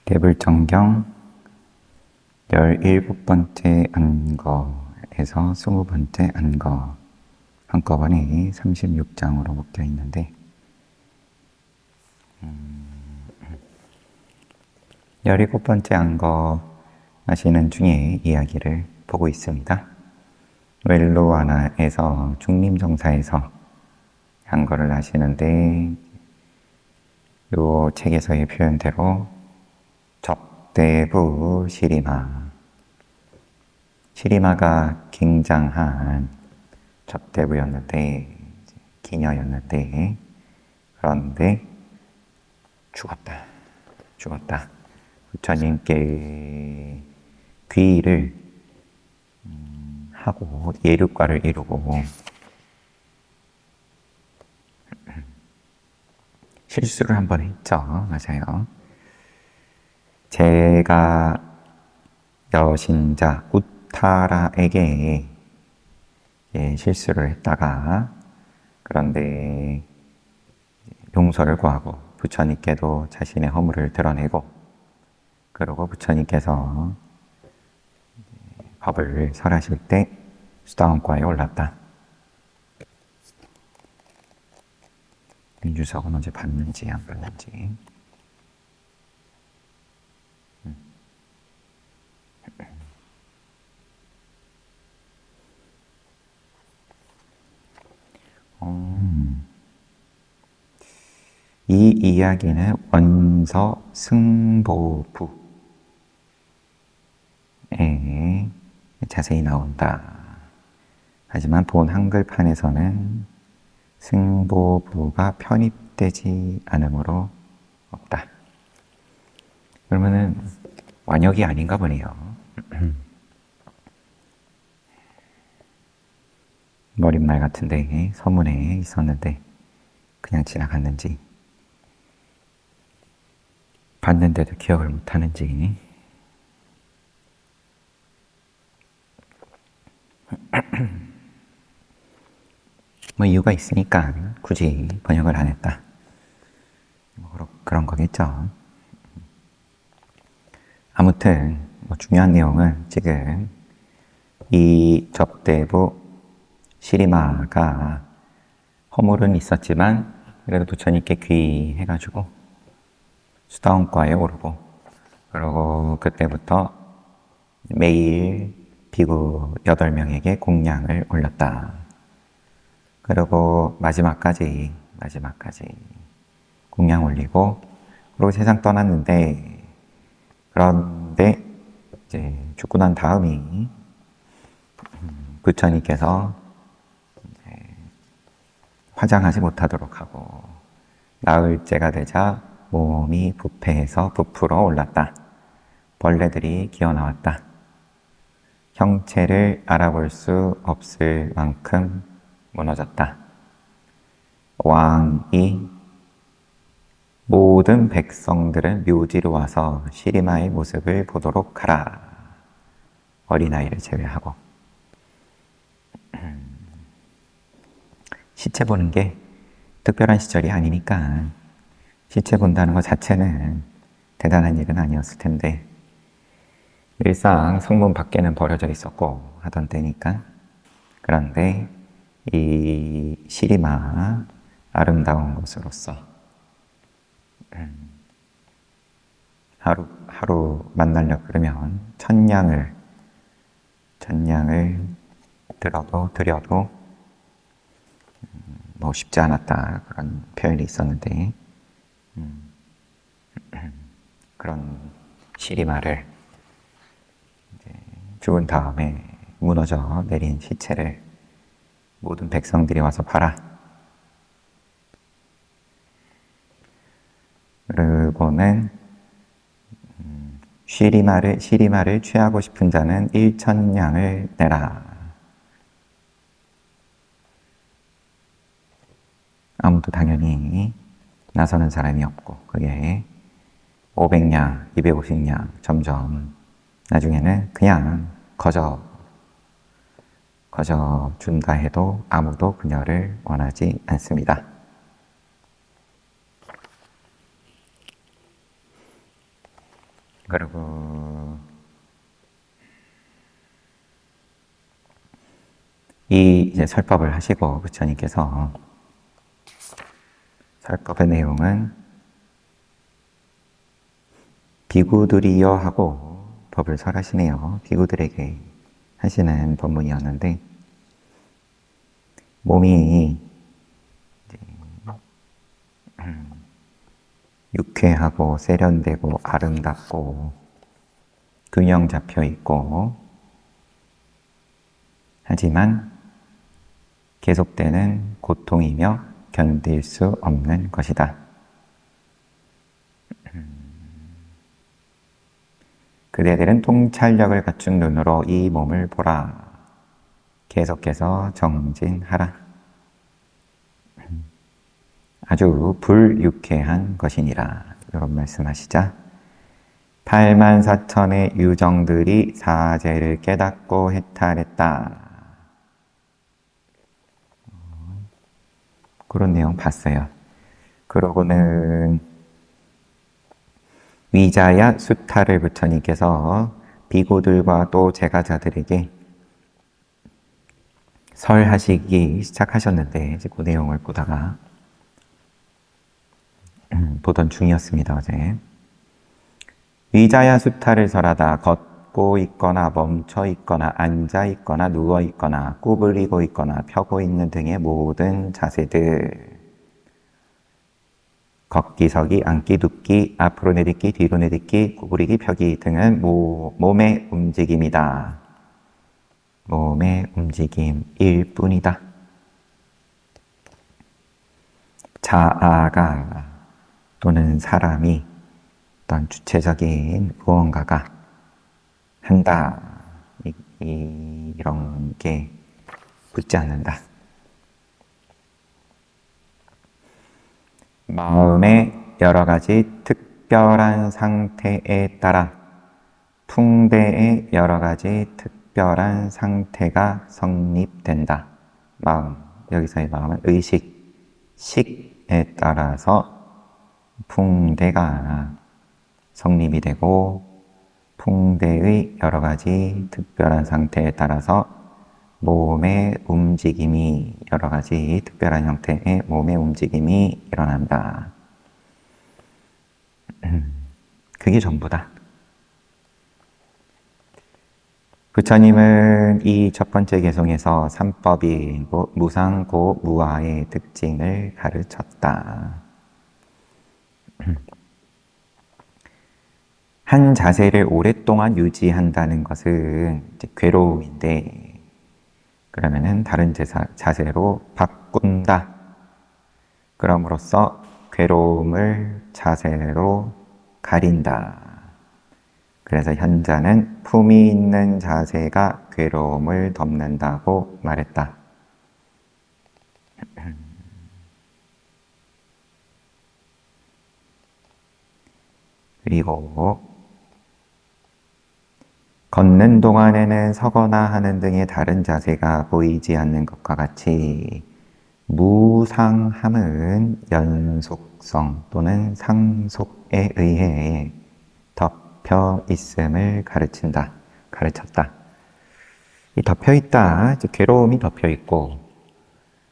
대불정경 17번째 안거에서 20번째 안거 한꺼번에 36장으로 묶여 있는데 17번째 안거 하시는 중에 이야기를 보고 있습니다. 웰로와나에서 중림정사에서 안거를 하시는데 이 책에서의 표현대로 접대부 시리마, 시리마가 굉장한 접대부였는데, 기녀였는데, 그런데 죽었다. 부처님께 귀의를 하고 예륙과를 이루고 실수를 한번 했죠. 맞아요. 제가 여신자 우타라에게 실수를 했다가 그런데 용서를 구하고 부처님께도 자신의 허물을 드러내고 그리고 부처님께서 법을 설하실 때 수다원과에 올랐다. 윤주석은 언제 봤는지 안 봤는지. 이 이야기는 원서 승보부에 자세히 나온다. 하지만 본 한글판에서는 승보부가 편입되지 않으므로 없다. 그러면은 완역이 아닌가 보네요. 머릿말 같은데 서문에 있었는데 그냥 지나갔는지 봤는데도 기억을 못하는지 뭐 이유가 있으니까 굳이 번역을 안 했다. 뭐 그런 거겠죠. 아무튼 뭐 중요한 내용은 지금 이 접대부 시리마가 허물은 있었지만 그래도 부처님께 귀의해가지고 수다원과에 오르고 그리고 그때부터 매일 비구 8명에게 공양을 올렸다. 그리고 마지막까지 공양 올리고 그리고 세상 떠났는데 그런데 이제 죽고 난 다음이 부처님께서 화장하지 못하도록 하고 나흘째가 되자 몸이 부패해서 부풀어 올랐다. 벌레들이 기어나왔다. 형체를 알아볼 수 없을 만큼 무너졌다. 왕이 모든 백성들은 묘지로 와서 시리마의 모습을 보도록 하라. 어린아이를 제외하고. 시체 보는 게 특별한 시절이 아니니까 시체 본다는 것 자체는 대단한 일은 아니었을 텐데 일상 성문 밖에는 버려져 있었고 하던 때니까. 그런데 이 시리마 아름다운 곳으로서 하루 만나려고 그러면 천냥을 드려도 뭐 쉽지 않았다 그런 표현이 있었는데 그런 시리마를 죽은 다음에 무너져 내린 시체를 모든 백성들이 와서 봐라. 그리고는 시리마를 취하고 싶은 자는 1,000냥을 내라. 아무도 당연히 나서는 사람이 없고 그게 500냥, 250냥 점점 나중에는 그냥 거저 준다 해도 아무도 그녀를 원하지 않습니다. 그리고 이 이제 설법을 하시고 부처님께서 설법의 내용은 비구들이여 하고 법을 설하시네요. 비구들에게 하시는 법문이었는데 몸이 유쾌하고 세련되고 아름답고 균형 잡혀 있고 하지만 계속되는 고통이며 견딜 수 없는 것이다. 그대들은 통찰력을 갖춘 눈으로 이 몸을 보라. 계속해서 정진하라. 아주 불유쾌한 것이니라. 이런 말씀하시자 84,000의 유정들이 사제를 깨닫고 해탈했다. 그런 내용 봤어요. 그러고는 위자야 수타를 부처님께서 비고들과 또 제가자들에게 설하시기 시작하셨는데 이제 그 내용을 보던 중이었습니다. 어제 위자야 수타를 설하다 걷고 있거나 멈춰 있거나 앉아 있거나 누워 있거나 구부리고 있거나 펴고 있는 등의 모든 자세들 걷기, 서기, 앉기, 눕기, 앞으로 내딛기, 뒤로 내딛기, 구부리기, 펴기 등은 몸의 움직임이다. 몸의 움직임일 뿐이다. 자아가 또는 사람이 어떤 주체적인 무언가가 한다. 이런 게 붙지 않는다. 마음의 여러 가지 특별한 상태에 따라 풍대의 여러 가지 특별한 상태가 성립된다. 마음, 여기서의 마음은 의식, 식에 따라서 풍대가 성립이 되고 풍대의 여러 가지 특별한 상태에 따라서 몸의 움직임이 여러 가지 특별한 형태의 몸의 움직임이 일어난다. 그게 전부다. 부처님은 이 첫 번째 개송에서 삼법인 무상고 무아의 특징을 가르쳤다. 한 자세를 오랫동안 유지한다는 것은 이제 괴로움인데 그러면은 다른 자세로 바꾼다. 그럼으로써 괴로움을 자세로 가린다. 그래서 현자는 품이 있는 자세가 괴로움을 덮는다고 말했다. 그리고 걷는 동안에는 서거나 하는 등의 다른 자세가 보이지 않는 것과 같이 무상함은 연속성 또는 상속에 의해 덮여 있음을 가르쳤다. 이 덮여 있다, 괴로움이 덮여 있고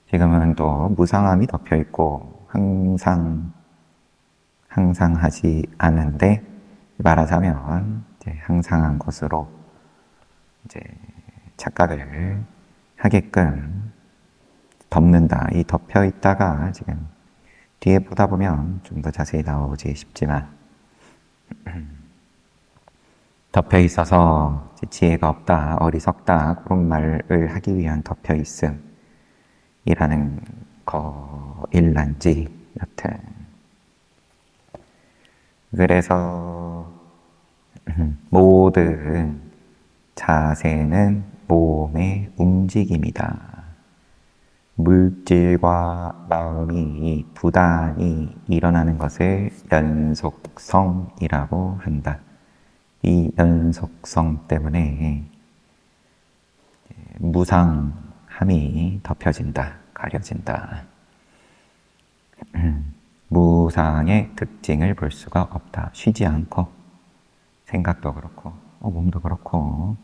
지금은 또 무상함이 덮여 있고 항상 하지 않은데 말하자면 이제 항상한 것으로 이제 착각을 하게끔 덮는다. 이 덮여 있다가 지금 뒤에 보다 보면 좀 더 자세히 나오지 싶지만 덮여 있어서 지혜가 없다, 어리석다 그런 말을 하기 위한 덮여 있음이라는 거일란지 여튼 그래서 모든 자세는 몸의 움직임이다. 물질과 마음이 부단히 일어나는 것을 연속성이라고 한다. 이 연속성 때문에 무상함이 덮여진다, 가려진다. 무상의 특징을 볼 수가 없다. 쉬지 않고 생각도 그렇고, 몸도 그렇고,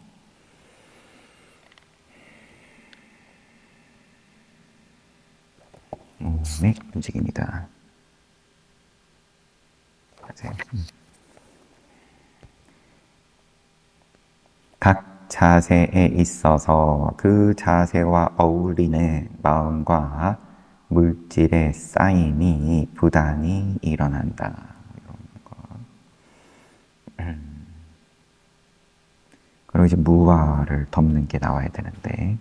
몸의 움직임이다. 맞아요. 각 자세에 있어서 그 자세와 어울리는 마음과 물질의 쌓임이 부단히 일어난다. 그리고 이제 무화를 덮는 게 나와야 되는데,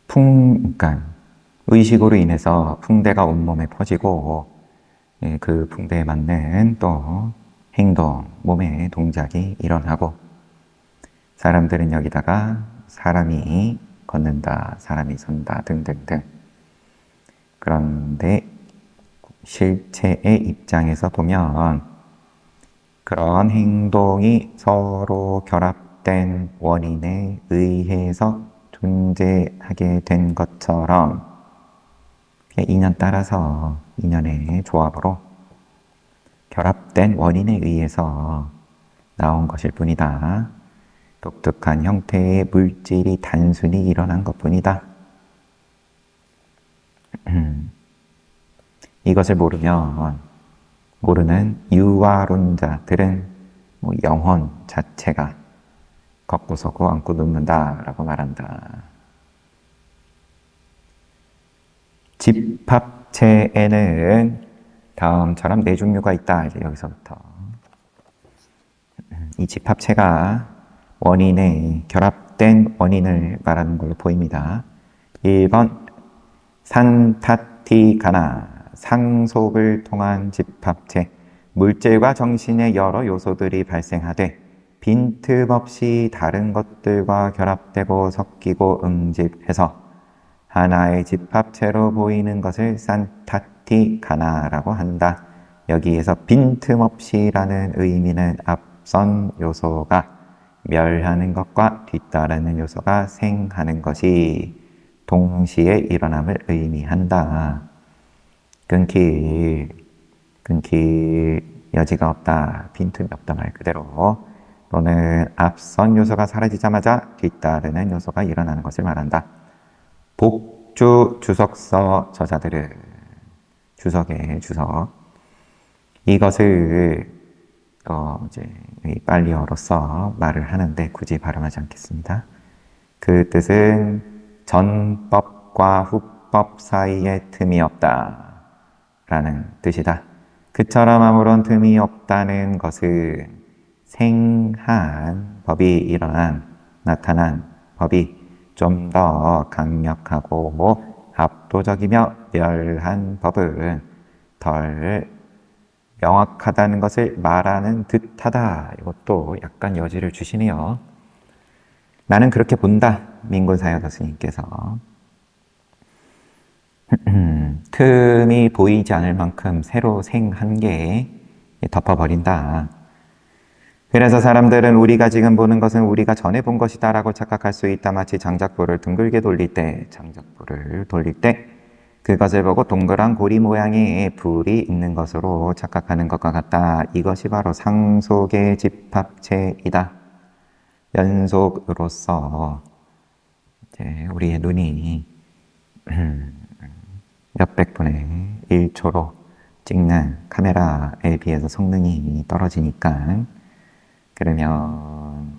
그러니까 의식으로 인해서 풍대가 온몸에 퍼지고, 그 풍대에 맞는 또 행동, 몸의 동작이 일어나고, 사람들은 여기다가 사람이 걷는다, 사람이 선다 등등등. 그런데 실체의 입장에서 보면 그런 행동이 서로 결합된 원인에 의해서 존재하게 된 것처럼 인연 따라서 인연의 조합으로 결합된 원인에 의해서 나온 것일 뿐이다. 독특한 형태의 물질이 단순히 일어난 것뿐이다. 이것을 모르는 유화론자들은 영혼 자체가 걷고 서고 앉고 눕는다라고 말한다. 집합체에는 다음처럼 네 종류가 있다. 이제 여기서부터 이 집합체가 원인에 결합된 원인을 말하는 걸로 보입니다. 1번 산타티가나 상속을 통한 집합체, 물질과 정신의 여러 요소들이 발생하되 빈틈없이 다른 것들과 결합되고 섞이고 응집해서 하나의 집합체로 보이는 것을 산타티가나라고 한다. 여기에서 빈틈없이라는 의미는 앞선 요소가 멸하는 것과 뒤따르는 요소가 생하는 것이 동시에 일어남을 의미한다. 끊길 여지가 없다, 빈틈이 없다 말 그대로, 또는 앞선 요소가 사라지자마자 뒤따르는 요소가 일어나는 것을 말한다. 복주 주석서 저자들은 주석의 주석 이것을 이제 빨리어로서 말을 하는데 굳이 발음하지 않겠습니다. 그 뜻은 전법과 후법 사이에 틈이 없다 라는 뜻이다. 그처럼 아무런 틈이 없다는 것은 생한 법이 나타난 법이 좀 더 강력하고 압도적이며 멸한 법은 덜 명확하다는 것을 말하는 듯하다. 이것도 약간 여지를 주시네요. 나는 그렇게 본다. 민군사여도 스님께서. 틈이 보이지 않을 만큼 새로 생한 게 덮어버린다. 그래서 사람들은 우리가 지금 보는 것은 우리가 전에 본 것이다 라고 착각할 수 있다. 마치 장작불을 둥글게 돌릴 때, 그것을 보고 동그란 고리 모양의 불이 있는 것으로 착각하는 것과 같다. 이것이 바로 상속의 집합체이다. 연속으로서 이제 우리의 눈이 몇백 분의 1초로 찍는 카메라에 비해서 성능이 떨어지니까, 그러면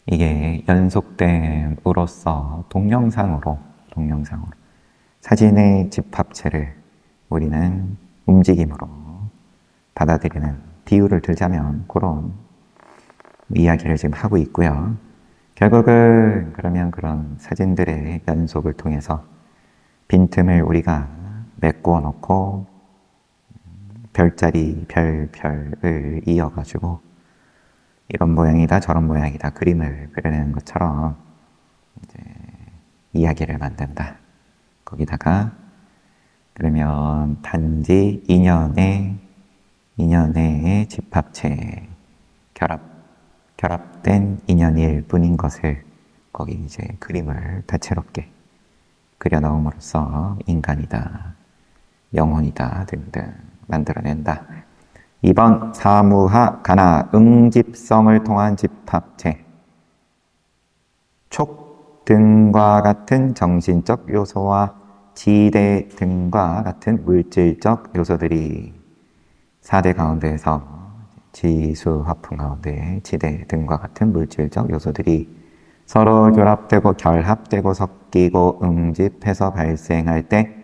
이게 연속됨으로써 동영상으로 사진의 집합체를 우리는 움직임으로 받아들이는, 비유를 들자면 그런 이야기를 지금 하고 있고요. 결국은 그러면 그런 사진들의 연속을 통해서 빈틈을 우리가 메꾸어 놓고 별자리 별을 이어가지고 이런 모양이다 저런 모양이다 그림을 그려내는 것처럼 이제 이야기를 만든다. 거기다가 그러면 단지 인연의 집합체, 결합된 인연일 뿐인 것을 거기 이제 그림을 다채롭게 그려 넣음으로써 인간이다. 영혼이다 등등 만들어낸다. 2번 사무하 가나 응집성을 통한 집합체. 촉 등과 같은 정신적 요소와 지대 등과 같은 물질적 요소들이 4대 가운데에서 지수 화풍 가운데 지대 등과 같은 물질적 요소들이 서로 결합되고 결합되고 섞이고 응집해서 발생할 때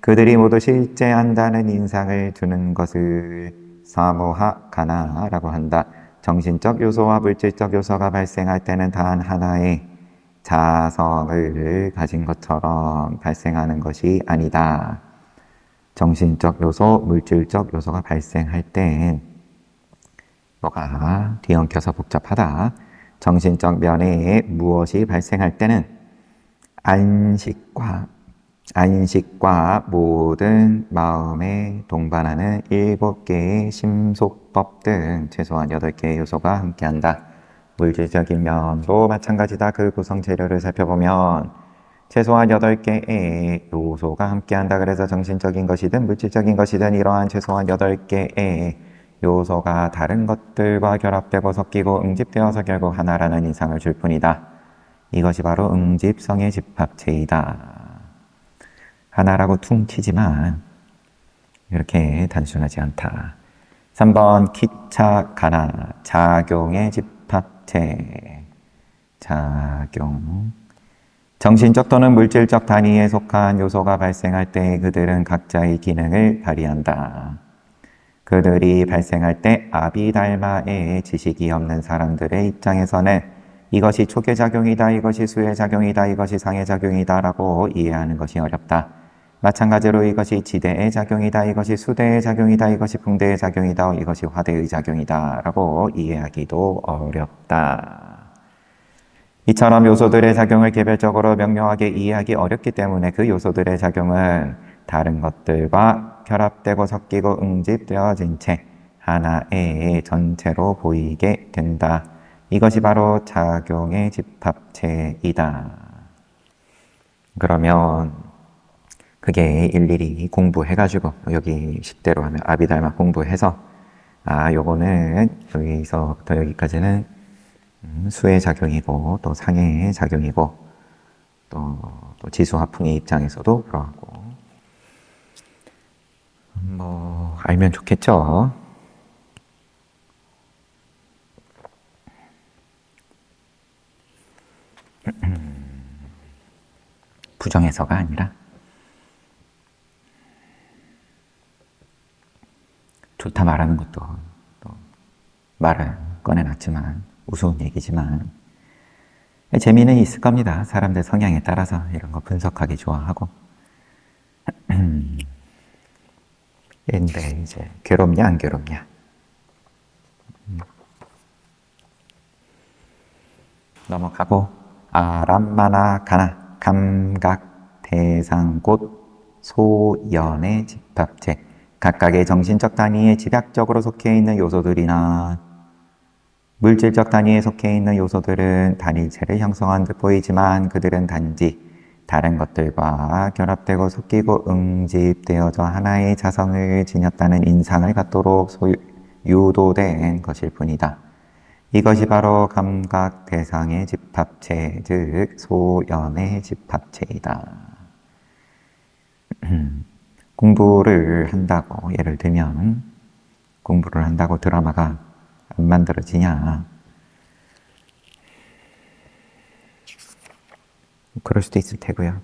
그들이 모두 실제한다는 인상을 주는 것을 사무하 가나라고 한다. 정신적 요소와 물질적 요소가 발생할 때는 단 하나의 자성을 가진 것처럼 발생하는 것이 아니다. 정신적 요소, 물질적 요소가 발생할 땐 뭐가 뒤엉켜서 복잡하다. 정신적 면에 무엇이 발생할 때는 안식과 모든 마음에 동반하는 7개의 심소법 등 최소한 8개의 요소가 함께한다. 물질적인 면도 마찬가지다. 그 구성 재료를 살펴보면 최소한 8개의 요소가 함께한다. 그래서 정신적인 것이든 물질적인 것이든 이러한 최소한 8개의 요소가 다른 것들과 결합되고 섞이고 응집되어서 결국 하나라는 인상을 줄 뿐이다. 이것이 바로 응집성의 집합체이다. 하나라고 퉁 치지만 이렇게 단순하지 않다. 3번 기차 가나 작용의 집합체. 작용. 정신적 또는 물질적 단위에 속한 요소가 발생할 때 그들은 각자의 기능을 발휘한다. 그들이 발생할 때 아비달마의 지식이 없는 사람들의 입장에서는 이것이 촉의 작용이다, 이것이 수의 작용이다, 이것이 상의 작용이다 라고 이해하는 것이 어렵다. 마찬가지로 이것이 지대의 작용이다, 이것이 수대의 작용이다, 이것이 풍대의 작용이다, 이것이 화대의 작용이다 라고 이해하기도 어렵다. 이처럼 요소들의 작용을 개별적으로 명료하게 이해하기 어렵기 때문에 그 요소들의 작용은 다른 것들과 결합되고 섞이고 응집되어진 채 하나의 전체로 보이게 된다. 이것이 바로 작용의 집합체이다. 그러면 그게 일일이 공부해가지고 여기 10대로 하면 아비달마 공부해서 요거는 여기서부터 여기까지는 수의 작용이고 또 상의 작용이고 또 지수화풍의 입장에서도 그러하고 알면 좋겠죠. 부정해서가 아니라 좋다 말하는 것도 또 말을 꺼내놨지만 우스운 얘기지만 재미는 있을 겁니다. 사람들 성향에 따라서 이런 거 분석하기 좋아하고. 근데 이제 괴롭냐 안 괴롭냐. 넘어가고 아람마나 가나 감각 대상 곧 소연의 집합체. 각각의 정신적 단위에 집약적으로 속해 있는 요소들이나 물질적 단위에 속해 있는 요소들은 단위체를 형성한 듯 보이지만 그들은 단지 다른 것들과 결합되고 섞이고 응집되어져 하나의 자성을 지녔다는 인상을 갖도록 유도된 것일 뿐이다. 이것이 바로 감각 대상의 집합체, 즉 소연의 집합체이다. 공부를 한다고, 예를 들면 공부를 한다고 드라마가 안 만들어지냐? 그럴 수도 있을 테고요.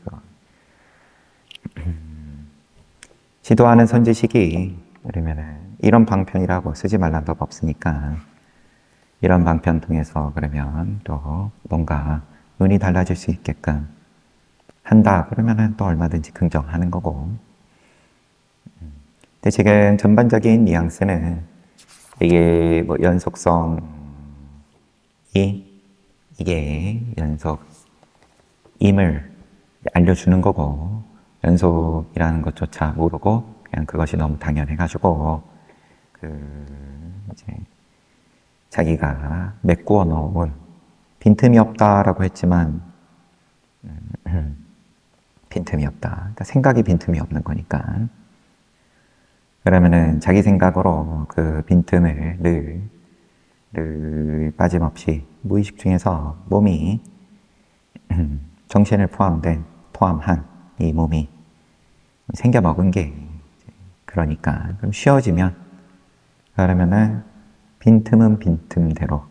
지도하는 선지식이 그러면은 이런 방편이라고 쓰지 말란 법 없으니까 이런 방편 통해서 그러면 또 뭔가 운이 달라질 수 있게끔 한다 그러면은 또 얼마든지 긍정하는 거고. 근데 지금 전반적인 뉘앙스는 이게 뭐 연속성이 이게 연속임을 알려주는 거고 연속이라는 것조차 모르고 그냥 그것이 너무 당연해가지고 이제 자기가 메꾸어 놓은 빈틈이 없다라고 했지만 빈틈이 없다. 그러니까 생각이 빈틈이 없는 거니까 그러면은 자기 생각으로 그 빈틈을 늘 빠짐없이 무의식 중에서 몸이 정신을 포함한 이 몸이 생겨 먹은 게 그러니까 그럼 쉬어지면 그러면은 빈틈은 빈틈대로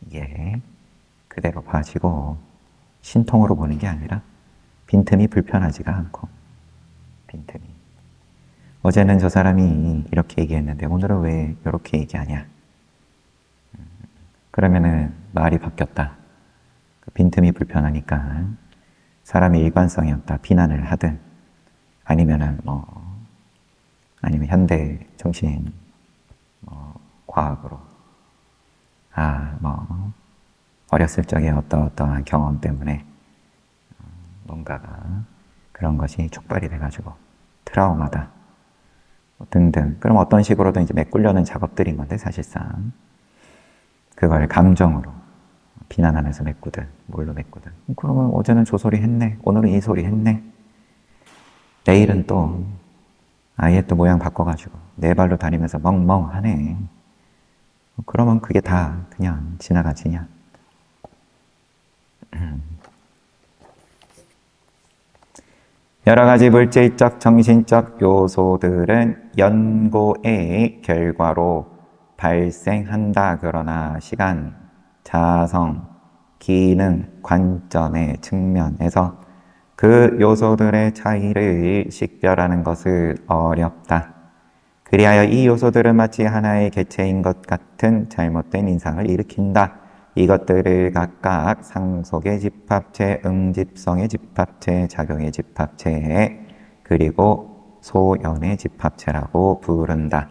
이게 그대로 봐지고 신통으로 보는 게 아니라 빈틈이 불편하지가 않고 빈틈이 어제는 저 사람이 이렇게 얘기했는데 오늘은 왜 이렇게 얘기하냐 그러면은 말이 바뀌었다. 그 빈틈이 불편하니까 사람의 일관성이 없다. 비난을 하든 아니면은 아니면 현대 정신 과학으로 어렸을 적에 어떠한 경험 때문에 뭔가가 그런 것이 촉발이 돼가지고 트라우마다 등등. 그럼 어떤 식으로든 이제 메꾸려는 작업들인 건데 사실상 그걸 감정으로 비난하면서 메꾸든 뭘로 메꾸든. 그러면 어제는 저 소리 했네. 오늘은 이 소리 했네. 내일은 또 아예 또 모양 바꿔가지고 네 발로 다니면서 멍멍하네. 그러면 그게 다 그냥 지나가지냐. 여러 가지 물질적, 정신적 요소들은 연고의 결과로 발생한다. 그러나 시간, 자성, 기능, 관점의 측면에서 그 요소들의 차이를 식별하는 것은 어렵다. 그리하여 이 요소들은 마치 하나의 개체인 것 같은 잘못된 인상을 일으킨다. 이것들을 각각 상속의 집합체, 응집성의 집합체, 작용의 집합체, 그리고 소연의 집합체라고 부른다.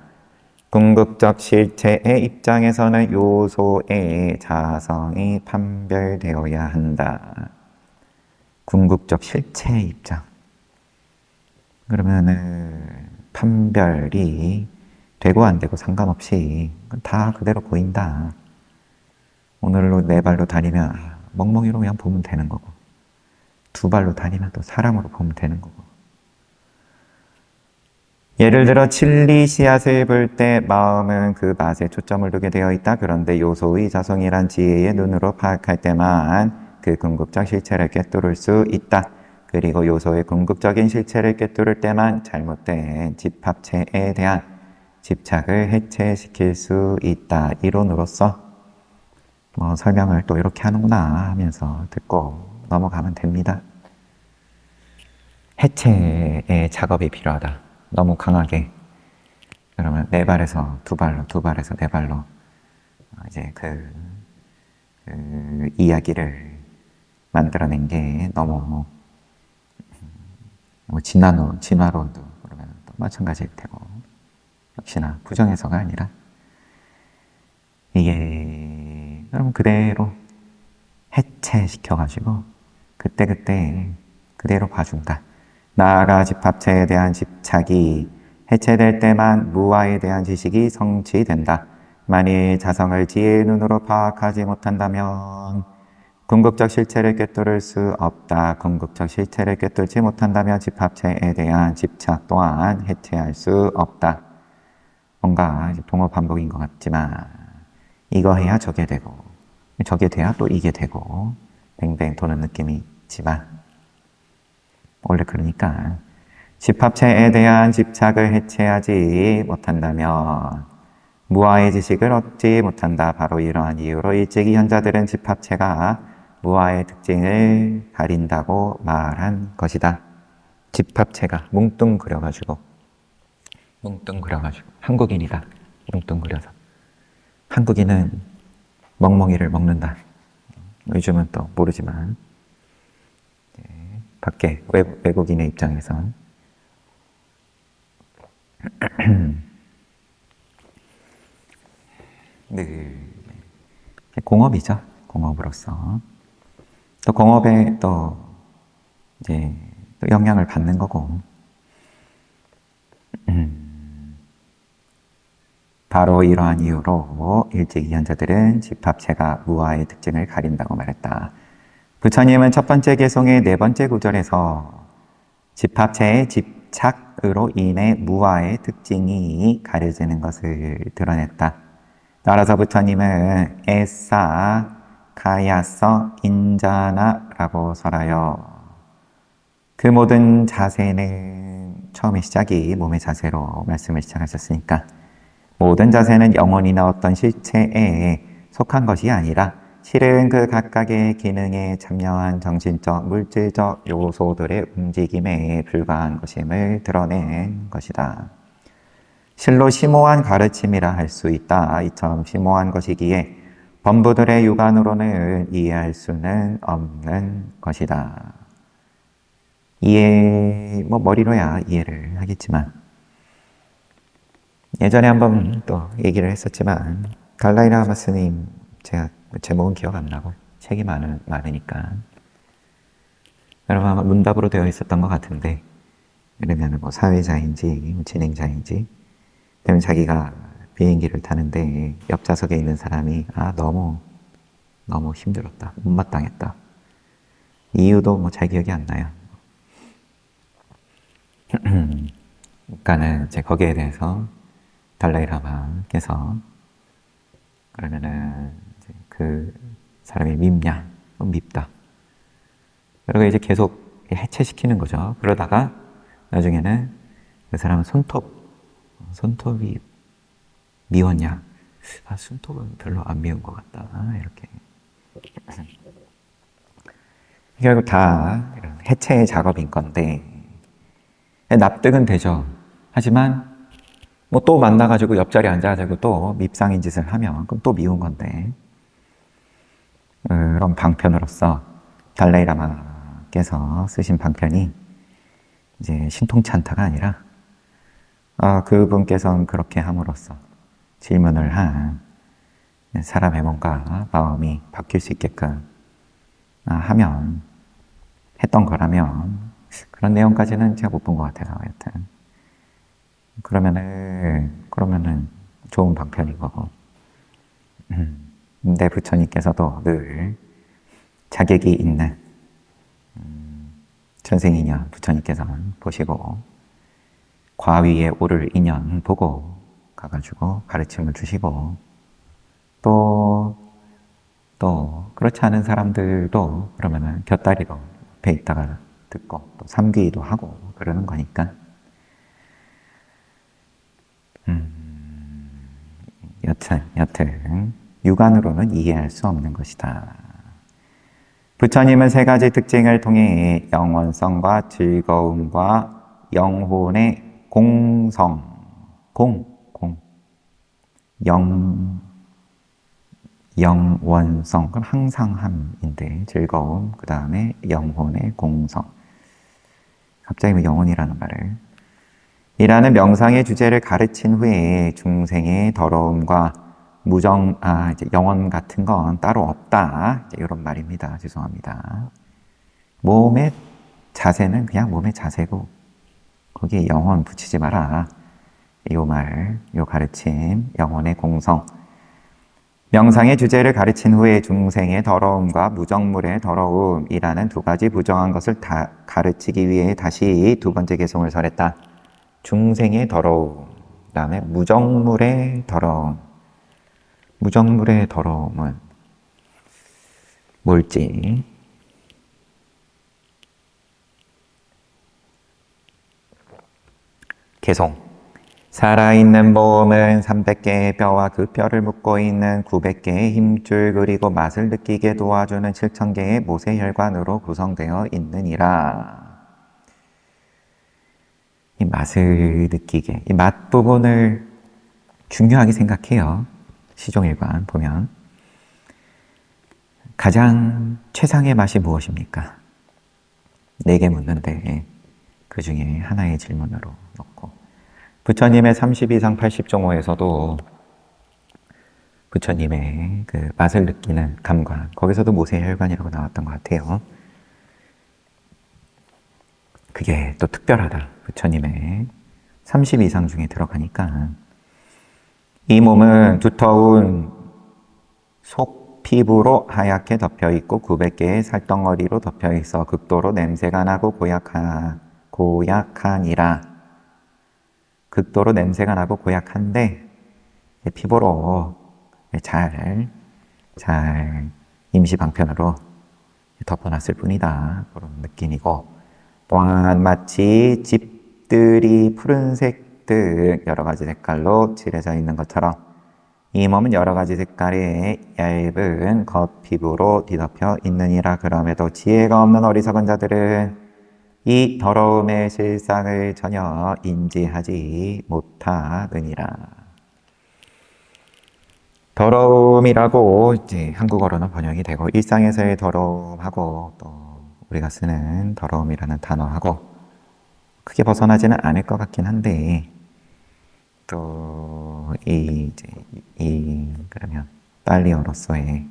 궁극적 실체의 입장에서는 요소의 자성이 판별되어야 한다. 궁극적 실체의 입장. 그러면은 판별이 되고 안 되고 상관없이 다 그대로 보인다. 오늘로 네 발로 다니면 멍멍이로 그냥 보면 되는 거고 두 발로 다니면 또 사람으로 보면 되는 거고 예를 들어 칠리 씨앗을 볼 때 마음은 그 맛에 초점을 두게 되어 있다. 그런데 요소의 자성이란 지혜의 눈으로 파악할 때만 그 궁극적 실체를 꿰뚫을 수 있다. 그리고 요소의 궁극적인 실체를 꿰뚫을 때만 잘못된 집합체에 대한 집착을 해체시킬 수 있다. 이론으로서 설명을 또 이렇게 하는구나 하면서 듣고 넘어가면 됩니다. 해체의 작업이 필요하다. 너무 강하게. 그러면 네 발에서 두 발로, 두 발에서 네 발로 이제 그 이야기를 만들어낸 게 너무 진화론도 그러면 또 마찬가지일 테고 역시나 부정해서가 아니라 이게 그럼 그대로 해체시켜가지고 그때그때 그대로 봐준다. 나아가 집합체에 대한 집착이 해체될 때만 무아에 대한 지식이 성취된다. 만일 자성을 지혜의 눈으로 파악하지 못한다면 궁극적 실체를 꿰뚫을 수 없다. 궁극적 실체를 꿰뚫지 못한다면 집합체에 대한 집착 또한 해체할 수 없다. 뭔가 동어 반복인 것 같지만 이거 해야 저게 되고 저게 돼야 또 이게 되고 뱅뱅 도는 느낌이 있지만 원래 그러니까 집합체에 대한 집착을 해체하지 못한다면 무아의 지식을 얻지 못한다. 바로 이러한 이유로 일찍이 현자들은 집합체가 무아의 특징을 가린다고 말한 것이다. 집합체가 뭉뚱그려가지고 한국인이다. 뭉뚱그려서 한국인은 멍멍이를 먹는다. 요즘은 또 모르지만 밖에 외국인의 입장에선 공업이죠. 공업으로서 또 공업에 또 이제 또 영향을 받는 거고 바로 이러한 이유로 일찍이 현자들은 집합체가 무아의 특징을 가린다고 말했다. 부처님은 첫 번째 개송의 네 번째 구절에서 집합체의 착으로 인해 무아의 특징이 가려지는 것을 드러냈다. 따라서 부처님은 에싸 가야서 인자나라고 설하여 그 모든 자세는 처음에 시작이 몸의 자세로 말씀을 시작하셨으니까 모든 자세는 영혼이나 어떤 실체에 속한 것이 아니라 실은 그 각각의 기능에 참여한 정신적, 물질적 요소들의 움직임에 불과한 것임을 드러낸 것이다. 실로 심오한 가르침이라 할 수 있다. 이처럼 심오한 것이기에 범부들의 육안으로는 이해할 수는 없는 것이다. 머리로야 이해를 하겠지만, 예전에 한번 또 얘기를 했었지만, 달라이라마 스님, 제가 제목은 기억 안 나고, 책이 많으니까. 여러분 아마 문답으로 되어 있었던 것 같은데, 그러면 사회자인지, 진행자인지, 그러면 자기가 비행기를 타는데, 옆 좌석에 있는 사람이, 너무 힘들었다. 못마땅했다. 이유도 잘 기억이 안 나요. 그러니까는 이제 거기에 대해서 달라이라마께서 그러면은 이제 그 사람이 밉냐? 밉다. 그리고 이제 계속 해체시키는 거죠. 그러다가 나중에는 그 사람은 손톱이 미웠냐? 손톱은 별로 안 미운 것 같다. 이렇게. 결국 다 해체의 작업인 건데, 납득은 되죠. 하지만 또 만나가지고 옆자리에 앉아가지고 또 밉상인 짓을 하면 그럼 또 미운 건데, 그런 방편으로서 달라이라마께서 쓰신 방편이 이제 신통치 않다가 아니라 그분께서는 그렇게 함으로써 질문을 한 사람의 뭔가 마음이 바뀔 수 있게끔 하면 했던 거라면 그런 내용까지는 제가 못 본 것 같아요. 여튼 그러면은 좋은 방편인 거고. 근데 부처님께서도 늘 자격이 있는 전생인연 부처님께서는 보시고 과위에 오를 인연 보고 가가지고 가르침을 주시고 또 그렇지 않은 사람들도 그러면은 곁다리로 옆에 있다가 듣고 또 삼귀도 하고 그러는 거니까 여튼 육안으로는 이해할 수 없는 것이다. 부처님은 세 가지 특징을 통해 영원성과 즐거움과 영혼의 공성, 영원성, 그럼 항상함인데 즐거움, 그 다음에 영혼의 공성. 갑자기 영혼이라는 말을 이라는 명상의 주제를 가르친 후에 중생의 더러움과 이제 영혼 같은 건 따로 없다. 이제 이런 말입니다. 죄송합니다. 몸의 자세는 그냥 몸의 자세고 거기에 영혼 붙이지 마라. 요 가르침, 영혼의 공성. 명상의 주제를 가르친 후에 중생의 더러움과 무정물의 더러움이라는 두 가지 부정한 것을 다 가르치기 위해 다시 두 번째 개송을 설했다. 중생의 더러움, 그 다음에 무정물의 더러움. 무정물의 더러움은 뭘지? 개송. 살아있는 몸은 300개의 뼈와 그 뼈를 묶고 있는 900개의 힘줄 그리고 맛을 느끼게 도와주는 7000개의 모세혈관으로 구성되어 있느니라. 이 맛을 느끼게, 이 맛 부분을 중요하게 생각해요. 시종일관 보면. 가장 최상의 맛이 무엇입니까? 4개 묻는데 그 중에 하나의 질문으로 놓고 부처님의 32상 80종호에서도 부처님의 그 맛을 느끼는 감관, 거기서도 모세혈관이라고 나왔던 것 같아요. 그게 또 특별하다. 부처님의 32상 중에 들어가니까 이 몸은 두터운 속 피부로 하얗게 덮여있고 900개의 살덩어리로 덮여있어 극도로 냄새가 나고 고약하니라. 극도로 냄새가 나고 고약한데 피부로 잘 임시 방편으로 덮어놨을 뿐이다. 그런 느낌이고, 또한 마치 집들이 푸른색 등 여러 가지 색깔로 칠해져 있는 것처럼 이 몸은 여러 가지 색깔의 얇은 겉피부로 뒤덮여 있느니라. 그럼에도 지혜가 없는 어리석은 자들은 이 더러움의 실상을 전혀 인지하지 못하느니라. 더러움이라고 이제 한국어로는 번역이 되고, 일상에서의 더러움하고 또 우리가 쓰는 더러움이라는 단어하고 크게 벗어나지는 않을 것 같긴 한데, 또 그러면 딸리어로서의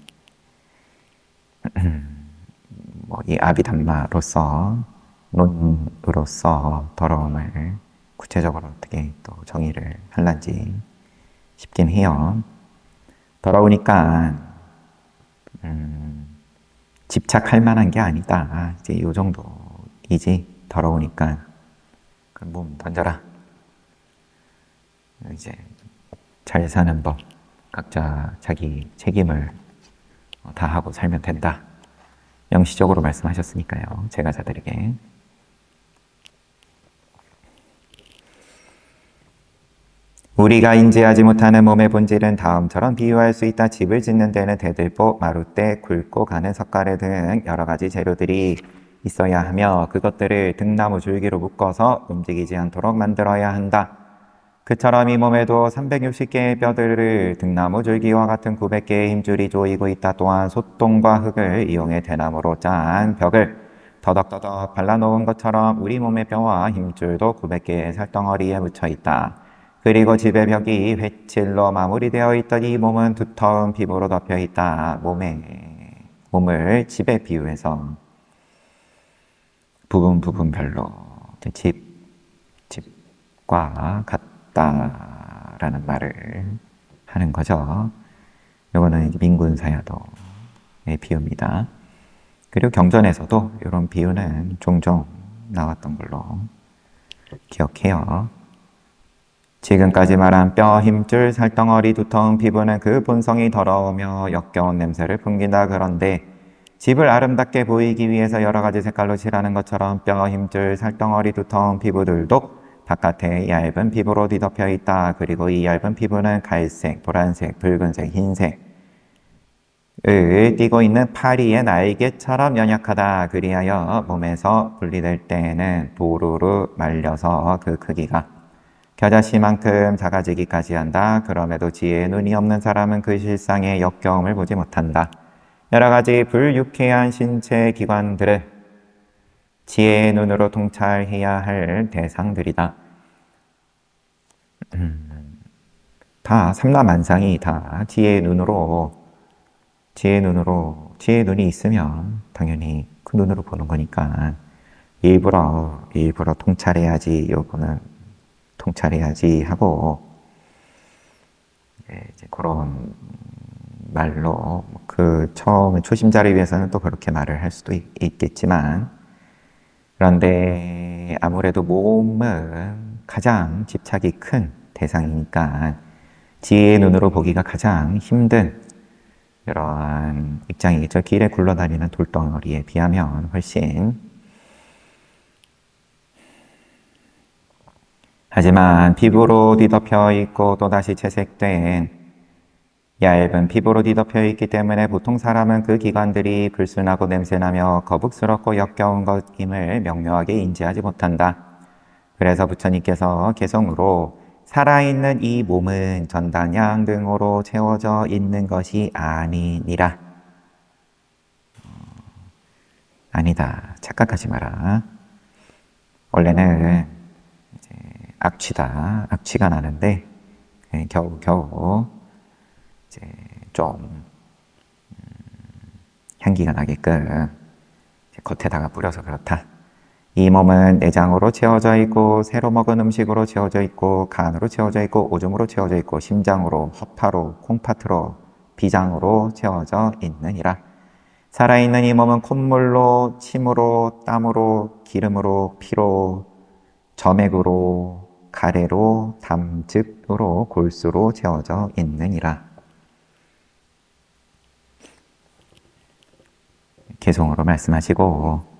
이 아비담마로서 논으로서 더러움을 구체적으로 어떻게 또 정의를 할란지 싶긴 해요. 더러우니까 집착할 만한 게 아니다. 이제 요 정도이지. 더러우니까 그 몸 던져라. 이제 잘 사는 법, 각자 자기 책임을 다하고 살면 된다. 영시적으로 말씀하셨으니까요. 제가자들에게. 우리가 인지하지 못하는 몸의 본질은 다음처럼 비유할 수 있다. 집을 짓는 데는 대들보, 마룻대, 굵고 가는 석가래 등 여러 가지 재료들이 있어야 하며 그것들을 등나무 줄기로 묶어서 움직이지 않도록 만들어야 한다. 그처럼 이 몸에도 360개의 뼈들을 등나무 줄기와 같은 900개의 힘줄이 조이고 있다. 또한 솥동과 흙을 이용해 대나무로 짠 벽을 더덕더덕 발라놓은 것처럼 우리 몸의 뼈와 힘줄도 900개의 살덩어리에 묻혀 있다. 그리고 집의 벽이 회칠로 마무리되어 있던 이 몸은 두터운 피부로 덮여 있다. 몸을 집에 비유해서 부분별로 집과 같다라는 말을 하는 거죠. 이거는 이제 민군사야도의 비유입니다. 그리고 경전에서도 이런 비유는 종종 나왔던 걸로 기억해요. 지금까지 말한 뼈, 힘줄, 살덩어리, 두터운 피부는 그 본성이 더러우며 역겨운 냄새를 풍긴다. 그런데 집을 아름답게 보이기 위해서 여러 가지 색깔로 칠하는 것처럼 뼈, 힘줄, 살덩어리, 두터운 피부들도 바깥에 얇은 피부로 뒤덮여 있다. 그리고 이 얇은 피부는 갈색, 노란색, 붉은색, 흰색을 띠고 있는 파리의 날개처럼 연약하다. 그리하여 몸에서 분리될 때에는 보루로 말려서 그 크기가 겨자씨만큼 작아지기까지 한다. 그럼에도 지혜의 눈이 없는 사람은 그 실상의 역겨움을 보지 못한다. 여러 가지 불유쾌한 신체 기관들을 지혜의 눈으로 통찰해야 할 대상들이다. 다 삼라만상이 다 지혜의 눈이 있으면 당연히 그 눈으로 보는 거니까 일부러 통찰해야지, 요거는 통찰해야지 하고 이제 그런 말로 그 처음에 초심자를 위해서는 또 그렇게 말을 할 수도 있겠지만, 그런데 아무래도 몸은 가장 집착이 큰 대상이니까 지혜의 눈으로 보기가 가장 힘든 이러한 입장이겠죠. 길에 굴러다니는 돌덩어리에 비하면 훨씬. 하지만 피부로 뒤덮여 있고 또다시 채색된 얇은 피부로 뒤덮여 있기 때문에 보통 사람은 그 기관들이 불순하고 냄새나며 거북스럽고 역겨운 것임을 명료하게 인지하지 못한다. 그래서 부처님께서 개성으로 살아있는 이 몸은 전단양 등으로 채워져 있는 것이 아니니라. 아니다. 착각하지 마라. 원래는 악취다. 악취가 나는데 겨우 이제 좀 향기가 나게끔 겉에다가 뿌려서 그렇다. 이 몸은 내장으로 채워져 있고 새로 먹은 음식으로 채워져 있고 간으로 채워져 있고 오줌으로 채워져 있고 심장으로, 허파로, 콩팥으로, 비장으로 채워져 있느니라. 살아있는 이 몸은 콧물로, 침으로, 땀으로, 기름으로, 피로, 점액으로 가래로 담즙으로 골수로 채워져 있느니라. 개송으로 말씀하시고,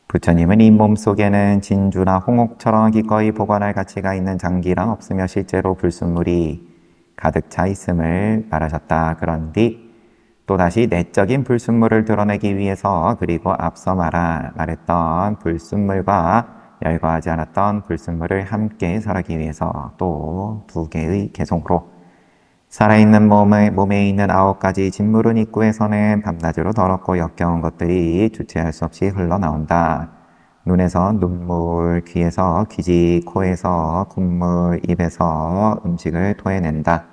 부처님은 이 몸속에는 진주나 홍옥처럼 기꺼이 보관할 가치가 있는 장기랑 없으며 실제로 불순물이 가득 차 있음을 말하셨다. 그런뒤 또다시 내적인 불순물을 드러내기 위해서, 그리고 앞서 말했던 불순물과 열거하지 않았던 불순물을 함께 설하기 위해서 또 두 개의 개송으로 살아있는 몸에 있는 9가지 진물은 입구에서는 밤낮으로 더럽고 역겨운 것들이 주체할 수 없이 흘러나온다. 눈에서 눈물, 귀에서 귀지, 코에서 콧물, 입에서 음식을 토해낸다.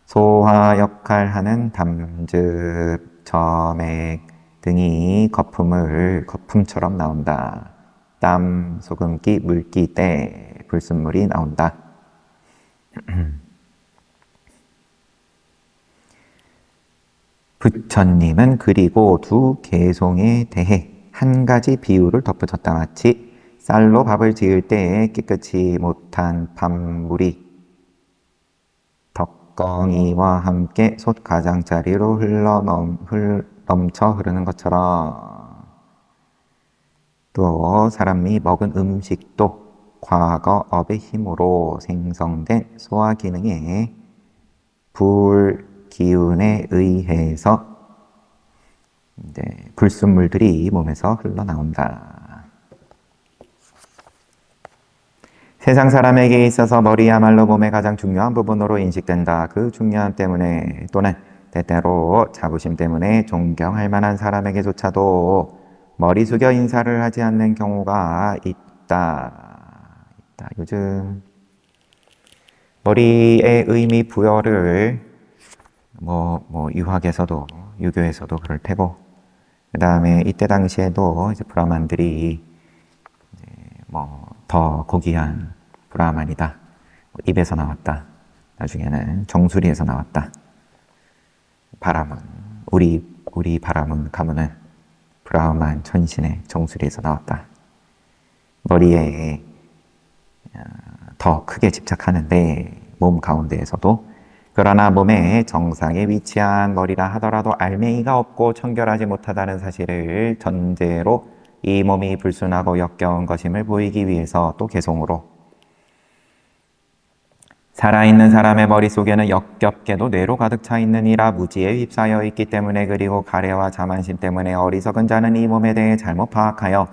소화 역할하는 담즙, 점액 등이 거품처럼 나온다. 땀, 소금기, 물기, 때, 불순물이 나온다. 부처님은 그리고 두 개송에 대해 한 가지 비유를 덧붙였다. 마치 쌀로 밥을 지을 때 깨끗이 못한 밥물이 덕덩이와 함께 솥 가장자리로 넘쳐 흐르는 것처럼, 또 사람이 먹은 음식도 과거업의 힘으로 생성된 소화 기능의 불기운에 의해서 불순물들이 몸에서 흘러나온다. 세상 사람에게 있어서 머리야말로 몸의 가장 중요한 부분으로 인식된다. 그 중요함 때문에, 또는 때때로 자부심 때문에 존경할 만한 사람에게조차도 머리 숙여 인사를 하지 않는 경우가 있다. 요즘 머리의 의미 부여를 유학에서도, 유교에서도 그럴 테고, 그 다음에 이때 당시에도 이제 브라만들이 더 고귀한 브라만이다, 입에서 나왔다, 나중에는 정수리에서 나왔다. 바라문, 우리 바라문 가문은 브라만 천신의 정수리에서 나왔다. 머리에 더 크게 집착하는데, 몸 가운데에서도. 그러나 몸의 정상에 위치한 머리라 하더라도 알맹이가 없고 청결하지 못하다는 사실을 전제로 이 몸이 불순하고 역겨운 것임을 보이기 위해서 또 개송으로, 살아있는 사람의 머릿속에는 역겹게도 뇌로 가득 차 있느니라. 무지에 휩싸여 있기 때문에, 그리고 가래와 자만심 때문에 어리석은 자는 이 몸에 대해 잘못 파악하여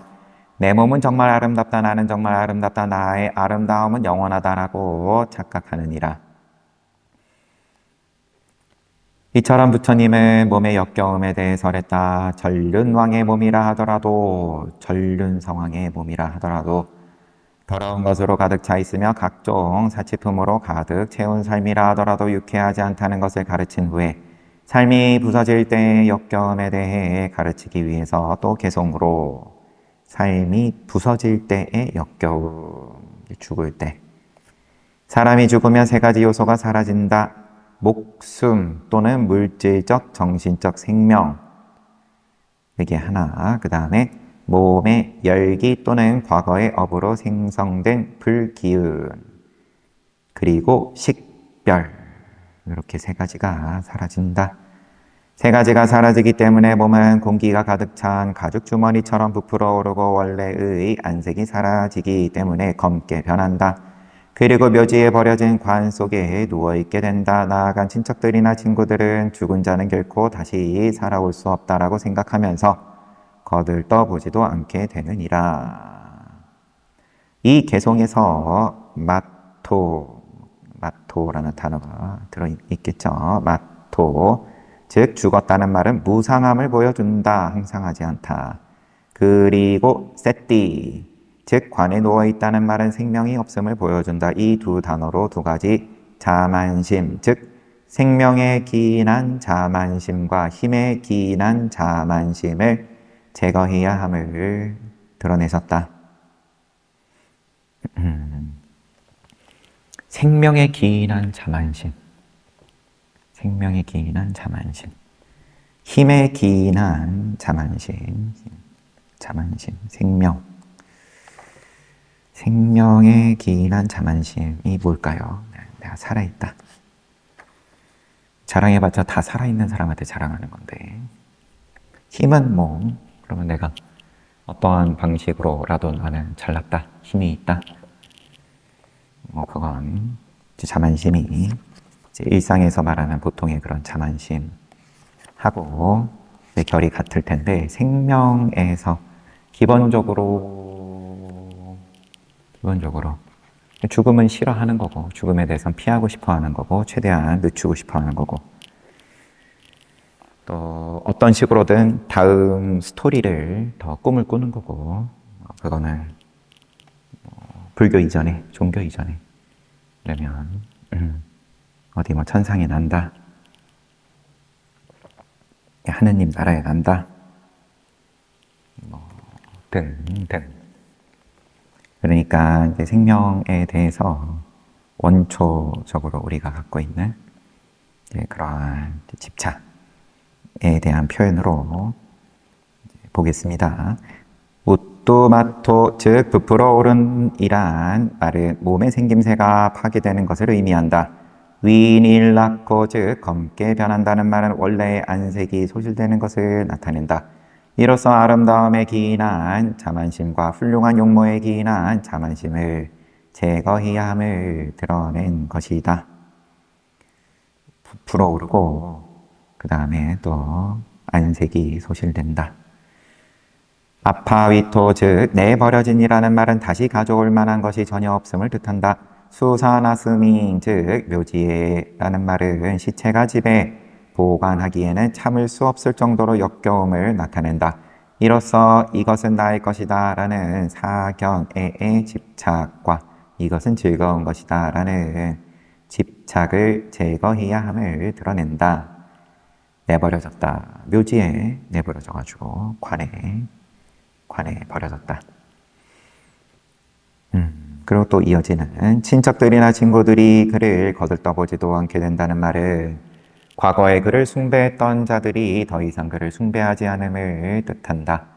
내 몸은 정말 아름답다, 나는 정말 아름답다, 나의 아름다움은 영원하다라고 착각하느니라. 이처럼 부처님은 몸의 역겨움에 대해 설했다. 전륜왕의 몸이라 하더라도, 전륜성왕의 몸이라 하더라도 더러운 것으로 가득 차 있으며 각종 사치품으로 가득 채운 삶이라 하더라도 유쾌하지 않다는 것을 가르친 후에, 삶이 부서질 때의 역겨움에 대해 가르치기 위해서 또 개송으로, 삶이 부서질 때의 역겨움, 죽을 때. 사람이 죽으면 3가지 요소가 사라진다. 목숨 또는 물질적, 정신적 생명, 이게 하나. 그 다음에 몸의 열기 또는 과거의 업으로 생성된 불기운, 그리고 식별, 이렇게 3가지가 사라진다. 3가지가 사라지기 때문에 몸은 공기가 가득 찬 가죽 주머니처럼 부풀어 오르고 원래의 안색이 사라지기 때문에 검게 변한다. 그리고 묘지에 버려진 관 속에 누워있게 된다. 나아간 친척들이나 친구들은 죽은 자는 결코 다시 살아올 수 없다라고 생각하면서 거들떠보지도 않게 되느니라. 이 개송에서 마토라는 단어가 들어있겠죠. 마토, 즉 죽었다는 말은 무상함을 보여준다, 항상하지 않다. 그리고 세띠, 즉 관에 누워있다는 말은 생명이 없음을 보여준다. 이 두 단어로 2가지 자만심, 즉 생명에 기인한 자만심과 힘에 기인한 자만심을 제거해야 함을 드러내셨다. 생명에 기인한 자만심, 생명에 기인한 자만심, 힘에 기인한 자만심, 생명. 생명에 기인한 자만심이 뭘까요? 내가 살아있다. 자랑해봤자 다 살아있는 사람한테 자랑하는 건데, 힘은 그러면 내가 어떠한 방식으로라도 나는 잘났다, 힘이 있다. 그건 이제 자만심이 이제 일상에서 말하는 보통의 그런 자만심하고 이제 결이 같을 텐데, 생명에서 기본적으로 죽음은 싫어하는 거고, 죽음에 대해서는 피하고 싶어 하는 거고, 최대한 늦추고 싶어 하는 거고, 또 어떤 식으로든 다음 스토리를 더 꿈을 꾸는 거고, 그거는 불교 이전에, 종교 이전에, 그러면 어디 천상에 난다, 하느님 나라에 난다, 등등. 그러니까 이제 생명에 대해서 원초적으로 우리가 갖고 있는 그러한 집착에 대한 표현으로 보겠습니다. 우뚜마토 즉 부풀어 오른이란 말은 몸의 생김새가 파괴되는 것을 의미한다. 위닐라코 즉 검게 변한다는 말은 원래의 안색이 소실되는 것을 나타낸다. 이로써 아름다움에 기인한 자만심과 훌륭한 용모에 기인한 자만심을 제거해야 함을 드러낸 것이다. 불어오르고 그 다음에 또 안색이 소실된다. 아파위토 즉 내버려진이라는 말은 다시 가져올 만한 것이 전혀 없음을 뜻한다. 수사나스밍 즉 묘지에라는 말은 시체가 집에 보관하기에는 참을 수 없을 정도로 역겨움을 나타낸다. 이로써 이것은 나의 것이다 라는 사견의 집착과 이것은 즐거운 것이다 라는 집착을 제거해야 함을 드러낸다. 내버려졌다. 묘지에 내버려져가지고 관에 버려졌다. 그리고 또 이어지는 친척들이나 친구들이 그를 거들떠보지도 않게 된다는 말은 과거에 그를 숭배했던 자들이 더 이상 그를 숭배하지 않음을 뜻한다.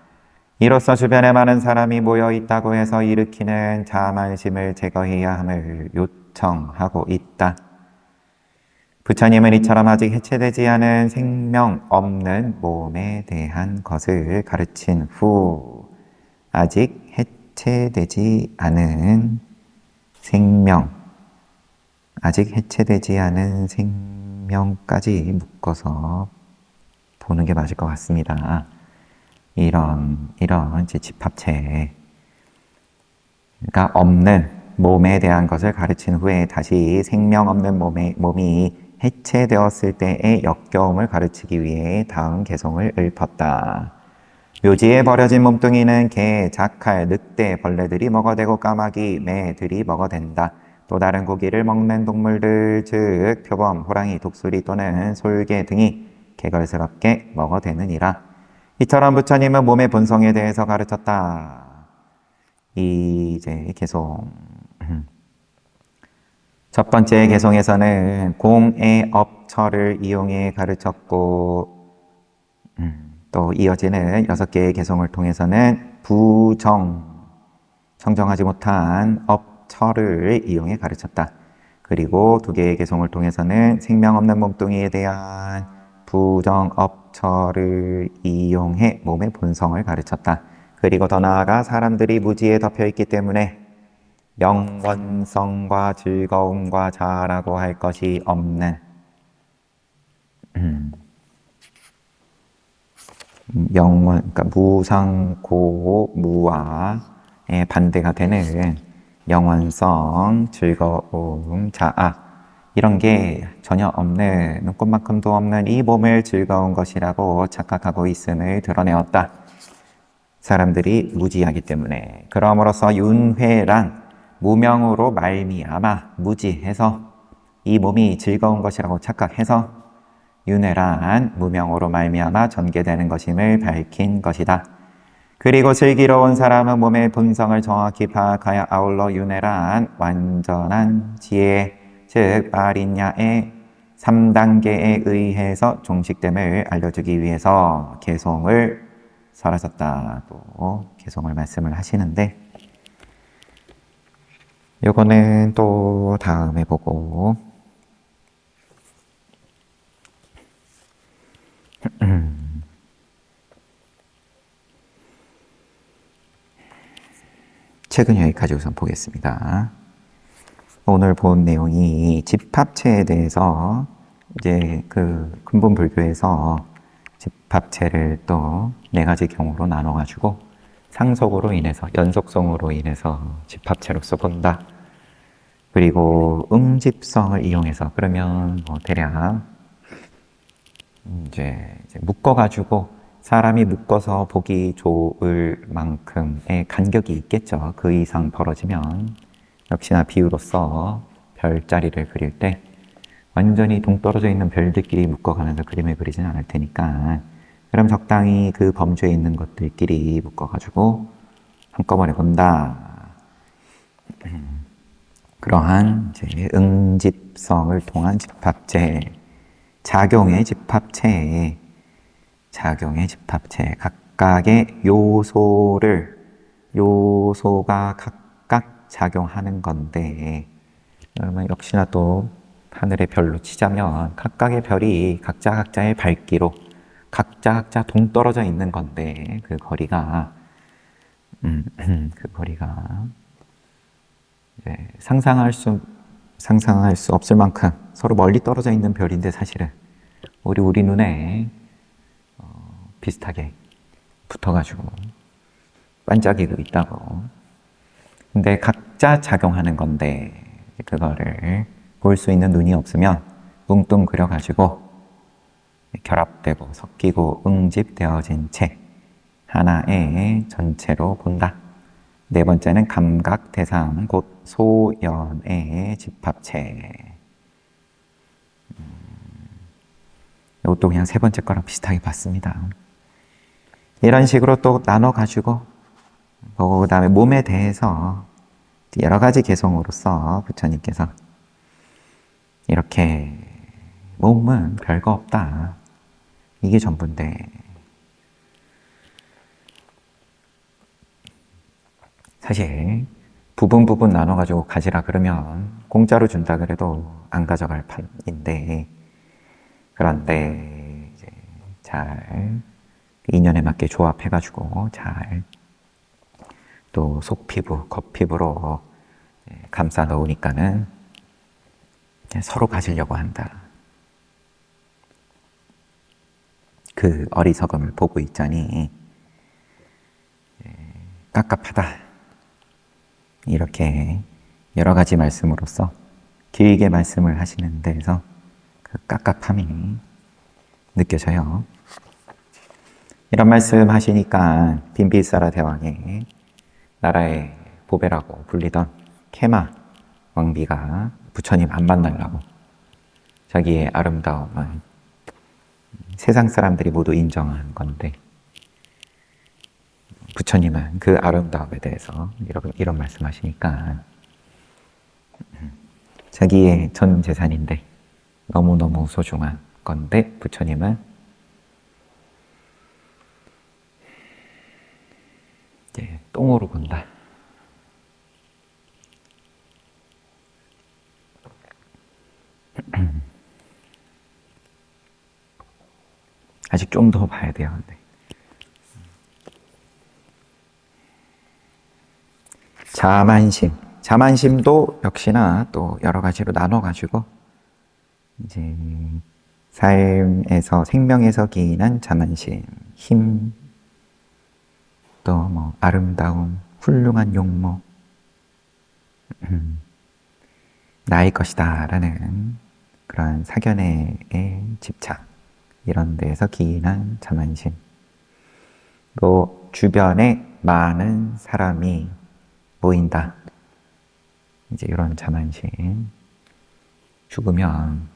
이로써 주변에 많은 사람이 모여 있다고 해서 일으키는 자만심을 제거해야 함을 요청하고 있다. 부처님은 이처럼 아직 해체되지 않은 생명 없는 몸에 대한 것을 가르친 후 아직 해체되지 않은 아직 해체되지 않은 생명까지 묶어서 보는 게 맞을 것 같습니다. 이런 이제 집합체가 없는 몸에 대한 것을 가르친 후에 다시 생명 없는 몸이 해체되었을 때의 역겨움을 가르치기 위해 다음 개송을 읊었다. 묘지에 버려진 몸뚱이는 개, 자칼, 늑대, 벌레들이 먹어대고 까마귀, 매들이 먹어댄다. 또 다른 고기를 먹는 동물들, 즉 표범, 호랑이, 독수리 또는 솔개 등이 개걸스럽게 먹어대느니라. 이처럼 부처님은 몸의 본성에 대해서 가르쳤다. 이제 개송. 첫 번째 개송에서는 공의 업처를 이용해 가르쳤고, 또 이어지는 6개의 개송을 통해서는 청정하지 못한 업처를 이용해 가르쳤다. 그리고 2개의 개송을 통해서는 생명 없는 몸뚱이에 대한 부정업처를 이용해 몸의 본성을 가르쳤다. 그리고 더 나아가 사람들이 무지에 덮여있기 때문에 영원성과 즐거움과 자라고 할 것이 없는 그러니까 무상고무와의 반대가 되는 영원성, 즐거움, 자아 이런 게 전혀 없는 눈꽃만큼도 없는 이 몸을 즐거운 것이라고 착각하고 있음을 드러내었다. 사람들이 무지하기 때문에 그럼으로써 윤회란 무명으로 말미암아 무지해서 이 몸이 즐거운 것이라고 착각해서 윤회란 무명으로 말미암아 전개되는 것임을 밝힌 것이다. 그리고 슬기로운 사람은 몸의 본성을 정확히 파악하여 아울러 윤회란 완전한 지혜, 즉 아린야의 3단계에 의해서 종식됨을 알려주기 위해서 개송을 설하셨다. 또 개송을 말씀을 하시는데 요거는 또 다음에 보고, 책은 여기까지 우선 보겠습니다. 오늘 본 내용이 집합체에 대해서 이제 그 근본 불교에서 집합체를 또 네 가지 경우로 나눠가지고 상속으로 인해서, 연속성으로 인해서 집합체로서 본다. 그리고 응집성을 이용해서, 그러면 뭐 대략 이제 묶어가지고 사람이 묶어서 보기 좋을 만큼의 간격이 있겠죠. 그 이상 벌어지면 역시나 비유로서 별자리를 그릴 때 완전히 동떨어져 있는 별들끼리 묶어가면서 그림을 그리진 않을 테니까, 그럼 적당히 그 범주에 있는 것들끼리 묶어가지고 한꺼번에 본다. 그러한 이제 응집성을 통한 집합체, 작용의 집합체, 각각의 요소가 각각 작용하는 건데, 그러면 역시나 또 하늘의 별로 치자면 각각의 별이 각자의 밝기로 각자 동떨어져 있는 건데, 그 거리가 이제 상상할 수 없을 만큼 서로 멀리 떨어져 있는 별인데, 사실은 우리 눈에 비슷하게 붙어가지고 반짝이고 있다고. 근데 각자 작용하는 건데, 그거를 볼 수 있는 눈이 없으면 뭉뚱 그려가지고 결합되고 섞이고 응집되어진 채 하나의 전체로 본다. 네 번째는 감각, 대상, 곧 소연의 집합체. 이것도 그냥 세 번째 거랑 비슷하게 봤습니다. 이런 식으로 또 나눠가지고 보고, 그 다음에 몸에 대해서 여러 가지 개성으로서 부처님께서 이렇게 몸은 별거 없다. 이게 전부인데, 사실 부분 나눠가지고 가지라 그러면 공짜로 준다 그래도 안 가져갈 판인데, 그런데 이제 잘 인연에 맞게 조합해가지고 잘 또 속피부, 겉피부로 감싸 넣으니까는 서로 가지려고 한다. 그 어리석음을 보고 있자니 깝깝하다. 이렇게 여러 가지 말씀으로써 길게 말씀을 하시는 데에서 그 깝깝함이 느껴져요. 이런 말씀 하시니까 빈비사라 대왕의 나라의 보배라고 불리던 케마 왕비가 부처님 안 만나려고 자기의 아름다움을 세상 사람들이 모두 인정한 건데, 부처님은 그 아름다움에 대해서 이런 말씀하시니까 자기의 전 재산인데 너무너무 소중한 건데, 부처님은 이제 똥으로 본다. 아직 좀 더 봐야 돼요. 네. 자만심도 역시나 또 여러 가지로 나눠가지고 이제 삶에서, 생명에서 기인한 자만심, 힘, 또 뭐 아름다움, 훌륭한 용모, 나의 것이다 라는 그런 사견의 집착, 이런 데에서 기인한 자만심, 또 주변에 많은 사람이 보인다, 이제 이런 자만심. 죽으면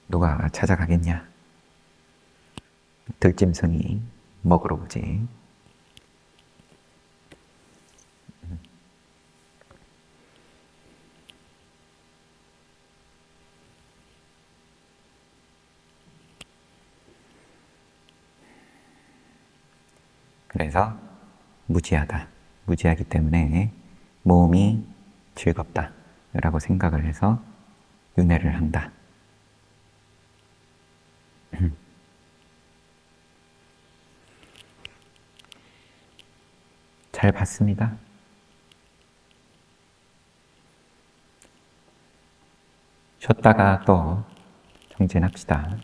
누가 찾아가겠냐? 들짐승이 먹으러 오지. 그래서 무지하다. 무지하기 때문에 몸이 즐겁다. 라고 생각을 해서 윤회를 한다. 잘 봤습니다. 쉬었다가 또 정진합시다.